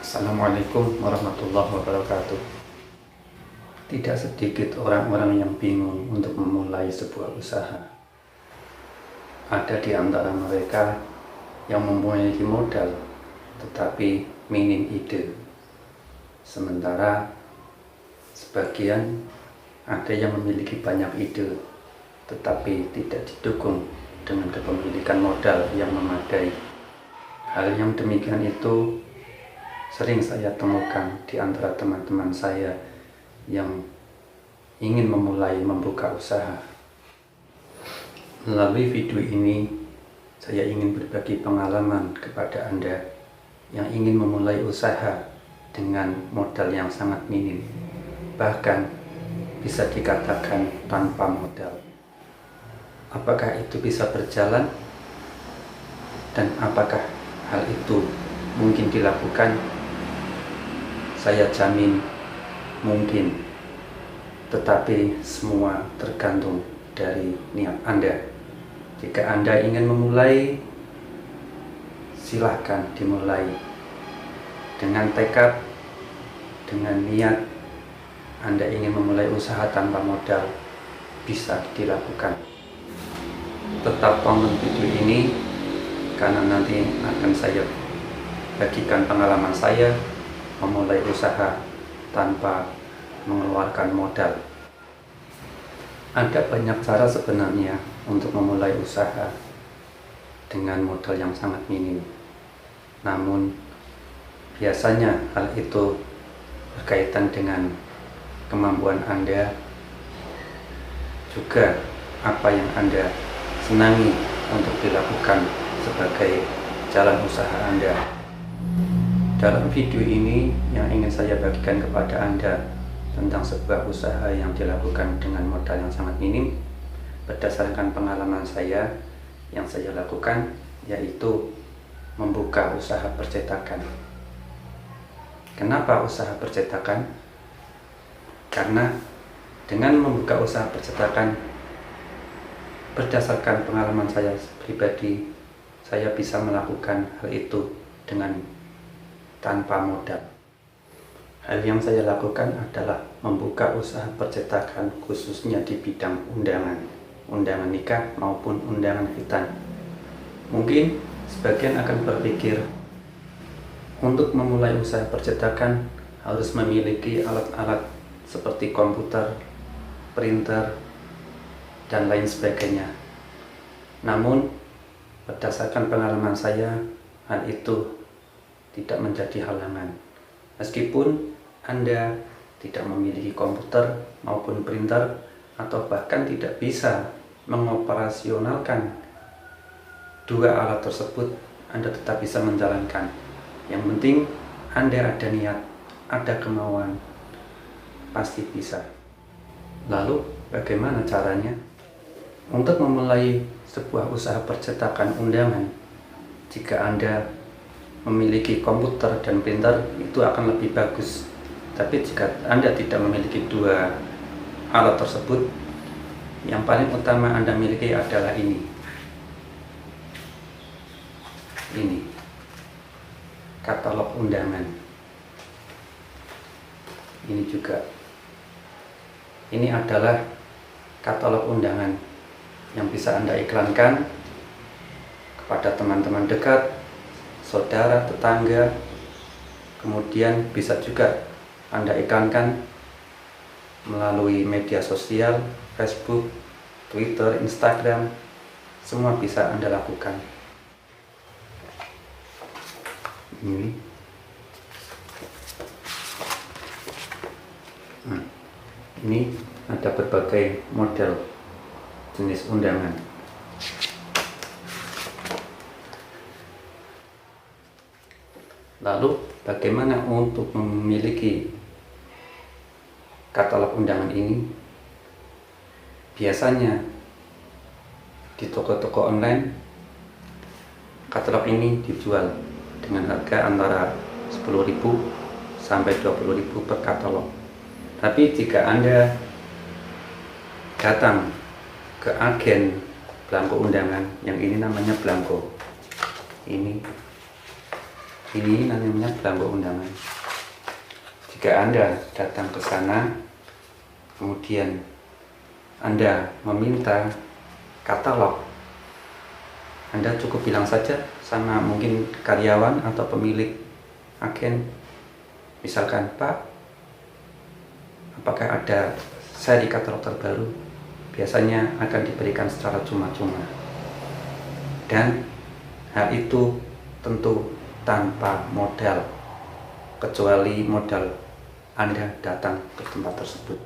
Assalamualaikum warahmatullahi wabarakatuh. Tidak sedikit orang-orang yang bingung untuk memulai sebuah usaha. Ada di antara mereka yang memiliki modal tetapi minim ide. Sementara sebagian ada yang memiliki banyak ide tetapi tidak didukung dengan kepemilikan modal yang memadai. Hal yang demikian itu sering saya temukan di antara teman-teman saya yang ingin memulai membuka usaha. Melalui video ini, saya ingin berbagi pengalaman kepada Anda yang ingin memulai usaha dengan modal yang sangat minim, bahkan bisa dikatakan tanpa modal. Apakah itu bisa berjalan? Dan apakah hal itu mungkin dilakukan? Saya jamin mungkin, tetapi semua tergantung dari niat Anda. Jika Anda ingin memulai, silahkan dimulai dengan tekad, dengan niat. Anda ingin memulai usaha tanpa modal, bisa dilakukan. Tetap tonton video ini karena nanti akan saya bagikan pengalaman saya memulai usaha tanpa mengeluarkan modal. Ada banyak cara sebenarnya untuk memulai usaha dengan modal yang sangat minim. Namun biasanya hal itu berkaitan dengan kemampuan Anda, juga apa yang Anda senangi untuk dilakukan sebagai jalan usaha Anda. Dalam video ini yang ingin saya bagikan kepada Anda tentang sebuah usaha yang dilakukan dengan modal yang sangat minim berdasarkan pengalaman saya yang saya lakukan, yaitu membuka usaha percetakan. Kenapa usaha percetakan? Karena dengan membuka usaha percetakan, berdasarkan pengalaman saya pribadi, saya bisa melakukan hal itu dengan tanpa modal. Hal yang saya lakukan adalah membuka usaha percetakan khususnya di bidang undangan nikah maupun undangan khitan. Mungkin sebagian akan berpikir untuk memulai usaha percetakan harus memiliki alat-alat seperti komputer, printer, dan lain sebagainya. Namun berdasarkan pengalaman saya, hal itu tidak menjadi halangan. Meskipun Anda tidak memiliki komputer maupun printer, atau bahkan tidak bisa mengoperasionalkan dua alat tersebut, Anda tetap bisa menjalankan. Yang penting Anda ada niat, ada kemauan, pasti bisa. Lalu bagaimana caranya? Untuk memulai sebuah usaha percetakan undangan, jika Anda memiliki komputer dan printer, itu akan lebih bagus. Tapi jika Anda tidak memiliki dua alat tersebut, yang paling utama Anda miliki adalah ini katalog undangan. Ini juga, ini adalah katalog undangan yang bisa Anda iklankan kepada teman-teman dekat, saudara, tetangga. Kemudian bisa juga Anda iklankan melalui media sosial, Facebook, Twitter, Instagram. Semua bisa Anda lakukan. Ini ada berbagai model jenis undangan. Lalu bagaimana untuk memiliki katalog undangan ini? Biasanya di toko-toko online, katalog ini dijual dengan harga antara 10.000 sampai 20.000 per katalog. Tapi jika Anda datang ke agen belangko undangan, yang ini namanya belangko, ini Ini namanya belangko undangan. Jika Anda datang ke sana, kemudian Anda meminta katalog, Anda cukup bilang saja sama mungkin karyawan atau pemilik agen, misalkan, "Pak, apakah ada seri katalog terbaru?" Biasanya akan diberikan secara cuma-cuma. Dan hal itu tentu tanpa modal, kecuali modal Anda datang ke tempat tersebut.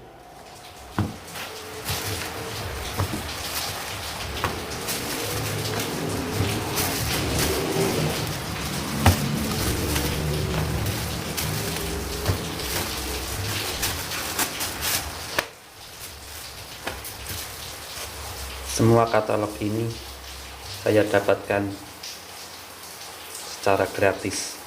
Semua katalog ini saya dapatkan secara gratis.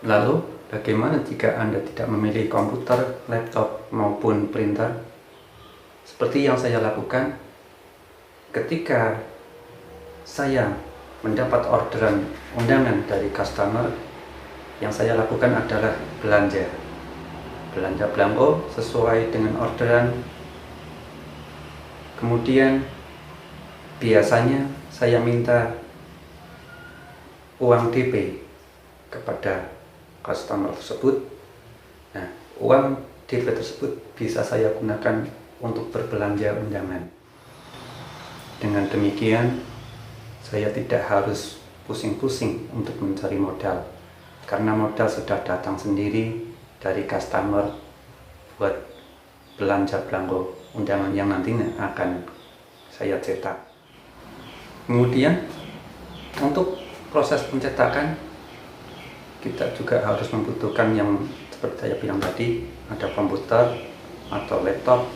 Lalu, bagaimana jika Anda tidak memiliki komputer, laptop, maupun printer? Seperti yang saya lakukan ketika saya mendapat orderan undangan dari customer, yang saya lakukan adalah belanja belangko sesuai dengan orderan. Kemudian biasanya saya minta uang DP kepada customer tersebut. Nah, uang DP tersebut bisa saya gunakan untuk berbelanja undangan. Dengan demikian, saya tidak harus pusing-pusing untuk mencari modal, karena modal sudah datang sendiri dari customer buat belanja belangko undangan yang nantinya akan saya cetak. Kemudian untuk proses pencetakan, kita juga harus membutuhkan yang seperti saya bilang tadi, ada komputer atau laptop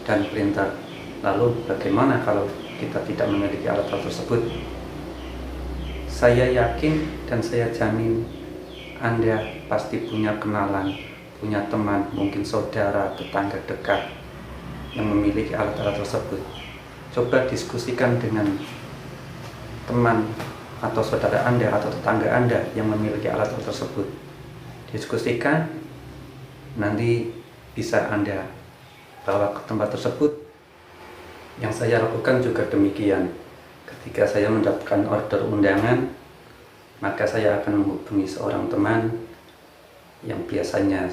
dan printer. Lalu bagaimana kalau kita tidak memiliki alat-alat tersebut? Saya yakin dan saya jamin Anda pasti punya kenalan, punya teman, mungkin saudara, tetangga dekat yang memiliki alat-alat tersebut. Coba diskusikan dengan teman atau saudara Anda atau tetangga Anda yang memiliki alat-alat tersebut. Diskusikan, nanti bisa Anda bawa ke tempat tersebut. Yang saya lakukan juga demikian. Ketika saya mendapatkan order undangan, maka saya akan menghubungi seorang teman yang biasanya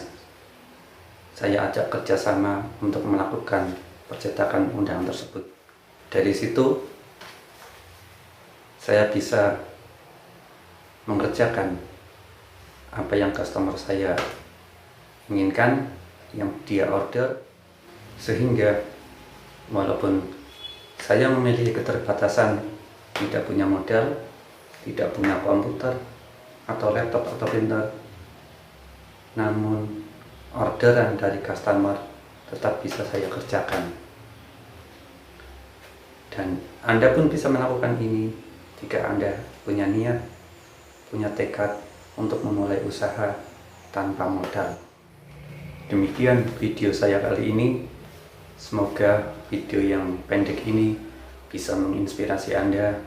saya ajak kerjasama untuk melakukan percetakan undangan tersebut. Dari situ saya bisa mengerjakan apa yang customer saya inginkan, yang dia order, sehingga walaupun saya memiliki keterbatasan, tidak punya modal, tidak punya komputer atau laptop atau printer, namun orderan dari customer tetap bisa saya kerjakan. Dan Anda pun bisa melakukan ini jika Anda punya niat, punya tekad untuk memulai usaha tanpa modal. Demikian video saya kali ini. Semoga video yang pendek ini bisa menginspirasi Anda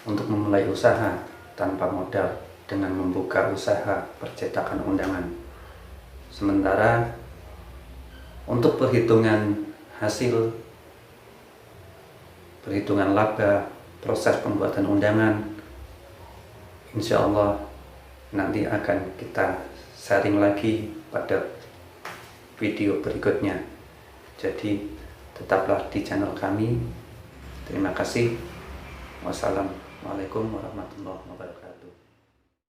untuk memulai usaha tanpa modal dengan membuka usaha percetakan undangan. Sementara untuk perhitungan hasil, perhitungan laba, proses pembuatan undangan, insya Allah nanti akan kita sharing lagi pada video berikutnya. Jadi tetaplah di channel kami. Terima kasih. Wassalamualaikum warahmatullahi wabarakatuh.